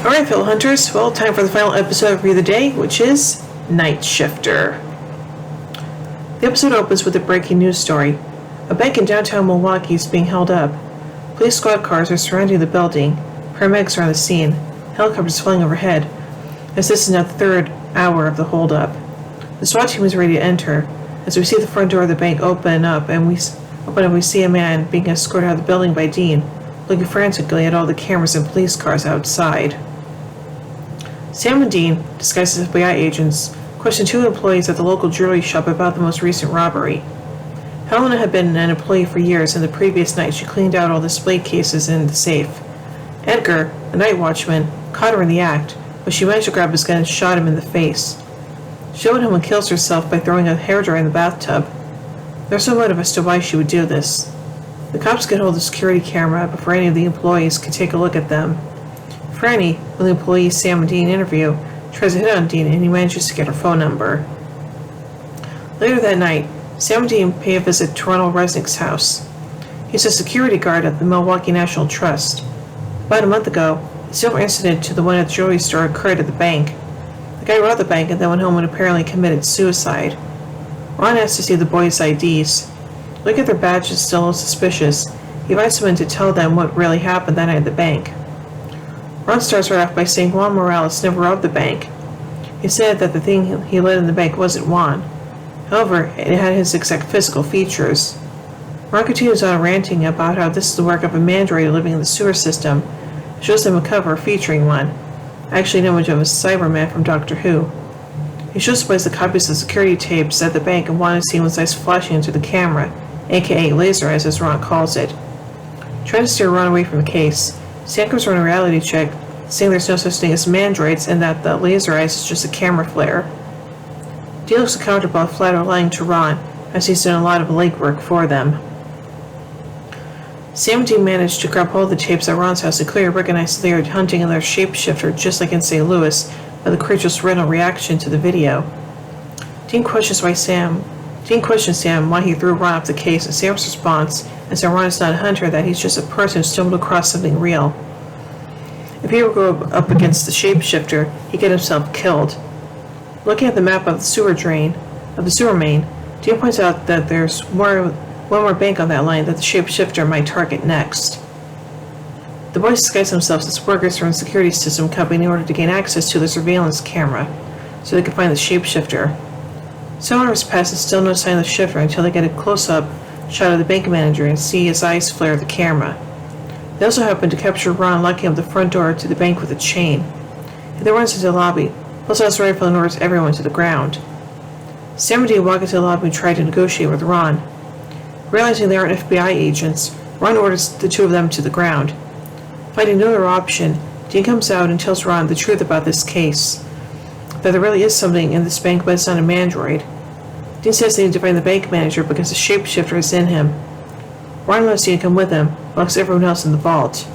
Alright, fellow hunters, well, time for the final episode of Review of the Day, which is Nightshifter. The episode opens with a breaking news story. A bank in downtown Milwaukee is being held up. Police squad cars are surrounding the building. Paramedics are on the scene. Helicopters flying overhead, as this is now the third hour of the holdup. The SWAT team is ready to enter. As we see the front door of the bank open up, we see a man being escorted out of the building by Dean, looking frantically at all the cameras and police cars outside. Sam and Dean, disguised as FBI agents, questioned two employees at the local jewelry shop about the most recent robbery. Helena had been an employee for years, and the previous night she cleaned out all the display cases in the safe. Edgar, the night watchman, caught her in the act, but she managed to grab his gun and shot him in the face. She went home and kills herself by throwing a hairdryer in the bathtub. There's no motive as to why she would do this. The cops get hold of the security camera before any of the employees can take a look at them. Franny, when the employee Sam and Dean interview, tries to hit on Dean, and he manages to get her phone number. Later that night, Sam and Dean pay a visit to Ronald Resnick's house. He's a security guard at the Milwaukee National Trust. About a month ago, a similar incident to the one at the jewelry store occurred at the bank. The guy robbed the bank and then went home and apparently committed suicide. Ron asks to see the boys' IDs. Looking at their badges still a little suspicious, he invites them in to tell them what really happened that night at the bank. Ron starts right off by saying Juan Morales never robbed the bank. He said that the thing he let in the bank wasn't Juan. However, it had his exact physical features. Ron continues on ranting about how this is the work of a mandroid living in the sewer system. It shows them a cover featuring one, actually an image of a Cyberman from Doctor Who. He shows the boys the copies of security tapes at the bank and wanted to see one's eyes flashing into the camera, aka laser eyes as Ron calls it. Trying to steer Ron away from the case, Sam comes from a reality check, saying there's no such thing as mandroids and that the laser eyes is just a camera flare. Dean looks uncomfortable and flat out lying to Ron, as he's done a lot of legwork for them. Sam and Dean managed to grab hold of the tapes at Ron's house and clearly recognized they are hunting their shapeshifter just like in St. Louis by the creature's rental reaction to the video. Dean questions Sam why he threw Ron off the case, and Sam's response is that Ron is not a hunter, that he's just a person who stumbled across something real. If he were to go up against the shapeshifter, he'd get himself killed. Looking at the map of the sewer main, Dean points out that there's one more bank on that line that the shapeshifter might target next. The boys disguise themselves as workers from a security system company in order to gain access to the surveillance camera, so they can find the shapeshifter. 7 hours pass and still no sign of the shifter until they get a close-up shot of the bank manager and see his eyes flare at the camera. They also happen to capture Ron locking up the front door to the bank with a chain. He then runs into the lobby, pulls out his rifle and orders everyone to the ground. Sam and Dean walk into the lobby and try to negotiate with Ron. Realizing they aren't FBI agents, Ron orders the two of them to the ground. Finding no other option, Dean comes out and tells Ron the truth about this case. That there really is something in this bank, but it's not a mandroid. Dean says they need to find the bank manager because the shapeshifter is in him. Ron lets Dean come with him, locks everyone else in the vault.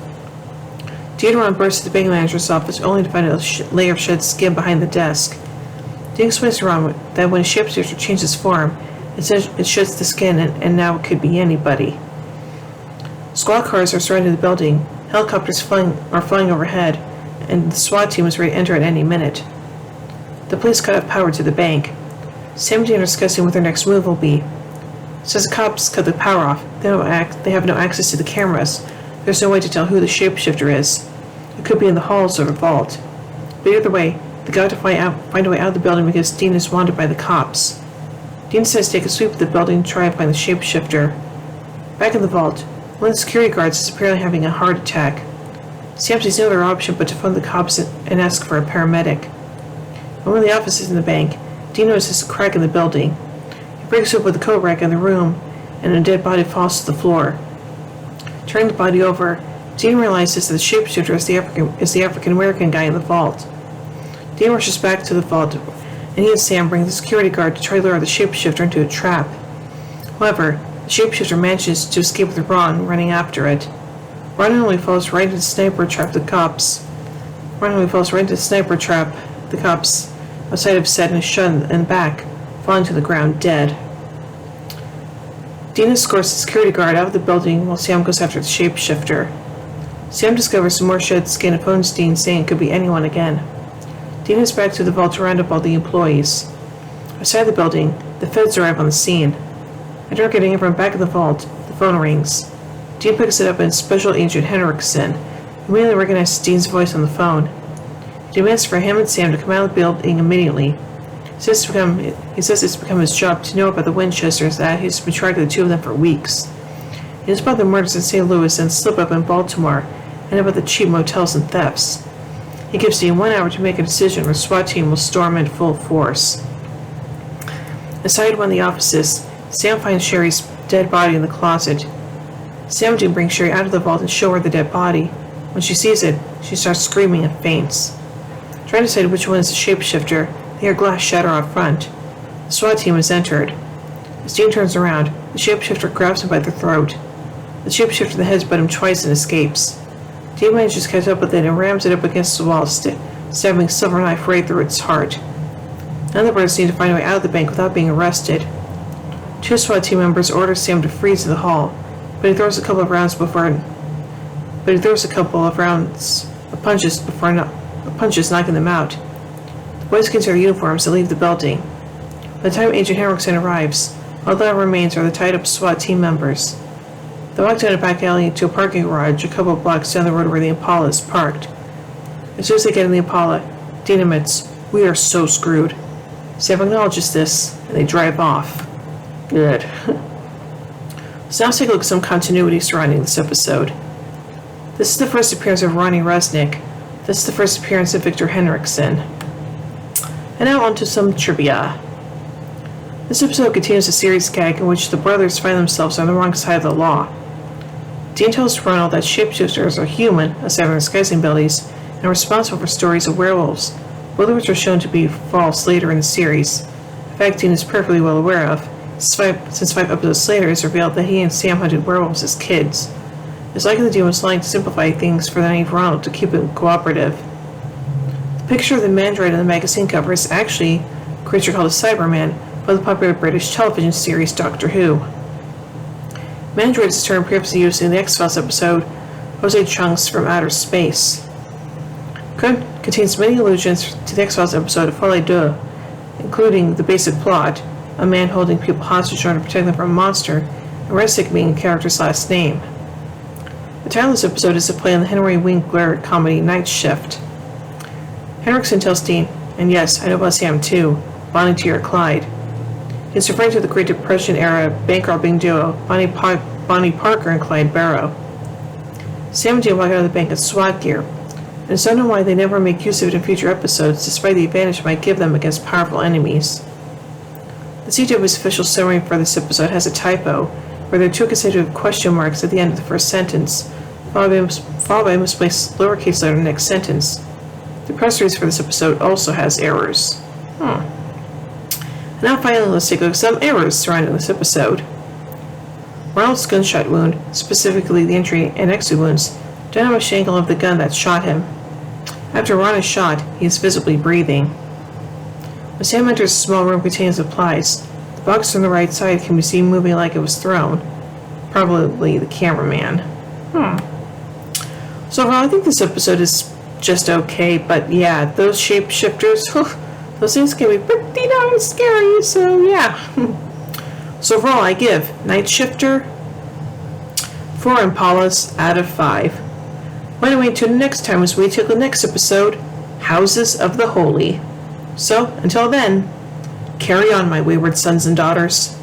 Dean and Ron burst to the bank manager's office only to find a layer of shed skin behind the desk. Dean explains to Ron that when a shapeshifter changes form, it sheds the skin and now it could be anybody. Squad cars are surrounding the building, helicopters are flying overhead, and the SWAT team is ready to enter at any minute. The police cut off power to the bank. Sam and Dean are discussing what their next move will be. Since the cops cut the power off, they have no access to the cameras. There's no way to tell who the shapeshifter is. It could be in the halls or the vault. But either way, they got to find a way out of the building because Dean is wanted by the cops. Dean says take a sweep of the building to try and find the shapeshifter. Back in the vault, one of the security guards is apparently having a heart attack. Sam sees no other option but to phone the cops and ask for a paramedic. When one of the offices in the bank, Dean notices a crack in the building. He breaks open the coat rack in the room, and a dead body falls to the floor. Turning the body over, Dean realizes that the shapeshifter is the African-American guy in the vault. Dean rushes back to the vault, and he and Sam bring the security guard to try to lure the shapeshifter into a trap. However, the shapeshifter manages to escape with Ron running after it. Ron only falls right into the sniper trap the cops. Outside of set and is shot in the back, falling to the ground dead. Dean escorts the security guard out of the building while Sam goes after the shapeshifter. Sam discovers some more shed skin and Dean, saying it could be anyone again. Dean is back to the vault to round up all the employees. Outside the building, the feds arrive on the scene. After getting everyone back in the vault, the phone rings. Dean picks it up and Special Agent Henriksen immediately recognizes Dean's voice on the phone. He demands for him and Sam to come out of the building immediately. He says it's become his job to know about the Winchesters, that he's been tracking the two of them for weeks. He knows about the murders in St. Louis and slip-up in Baltimore, and about the cheap motels and thefts. He gives Dean 1 hour to make a decision or the SWAT team will storm in full force. Inside one of the offices, Sam finds Sherry's dead body in the closet. Sam and Dean bring Sherry out of the vault and show her the dead body. When she sees it, she starts screaming and faints. Trying to decide which one is the shapeshifter, they hear glass shatter out front. The SWAT team has entered. As Dean turns around, the shapeshifter grabs him by the throat. The shapeshifter then headsbutts him twice and escapes. Dean manages to catch up with it and rams it up against the wall, stabbing Silver Knife right through its heart. None of the brothers need to find a way out of the bank without being arrested. 2 SWAT team members order Sam to freeze in the hall, but he throws a couple of punches, knocking them out. The boys get into their uniforms and leave the building. By the time Agent Henriksen arrives, all that remains are the tied-up SWAT team members. They walk down a back alley to a parking garage a couple of blocks down the road where the Impala is parked. As soon as they get in the Impala, Dean admits, "We are so screwed." Sam acknowledges this, and they drive off. Good. So now let's take a look at some continuity surrounding this episode. This is the first appearance of Ronnie Resnick. This is the first appearance of Victor Henriksen. And now on to some trivia. This episode continues a series gag in which the brothers find themselves on the wrong side of the law. Dean tells Ronald that shapeshifters are human, aside from their disguising abilities, and are responsible for stories of werewolves, both of which are shown to be false later in the series. A fact Dean is perfectly well aware of, since 5 episodes later it's revealed that he and Sam hunted werewolves as kids. It's likely that Dean was lying to simplify things for the naive Ronald to keep him cooperative. The picture of the mandroid on the magazine cover is actually a creature called a Cyberman by the popular British television series Doctor Who. Mandroid is a term previously used in the X-Files episode Jose Chunks from Outer Space. Contains many allusions to the X-Files episode Folie Deux, including the basic plot, a man holding people hostage trying to protect them from a monster, and Resnick being the character's last name. The title of this episode is a play on the Henry Winkler comedy Nightshifter. Henriksen tells Dean, "And yes, I know about Sam too, Bonnie T. or Clyde." He's referring to the Great Depression-era bank-robbing duo Bonnie Parker and Clyde Barrow. Sam and Dean walk out of the bank in SWAT gear, and it's unknown why they never make use of it in future episodes, despite the advantage it might give them against powerful enemies. The CW's official summary for this episode has a typo, where there are 2 consecutive question marks at the end of the first sentence, followed by a misplaced lowercase letter in the next sentence. The press release for this episode also has errors. Now finally, let's take a look at some errors surrounding this episode. Ronald's gunshot wound, specifically the entry and exit wounds, don't have a much angle of the gun that shot him. After Ron is shot, he is visibly breathing. When Sam enters a small room containing supplies, the box on the right side can be seen moving like it was thrown. Probably the cameraman. So overall, I think this episode is just okay, but yeah, those shapeshifters, those things can be pretty darn scary, so yeah. So overall, I give Nightshifter 4 Impalas out of 5. By the way, until next time as we take the next episode, Houses of the Holy. So, until then, carry on, my wayward sons and daughters.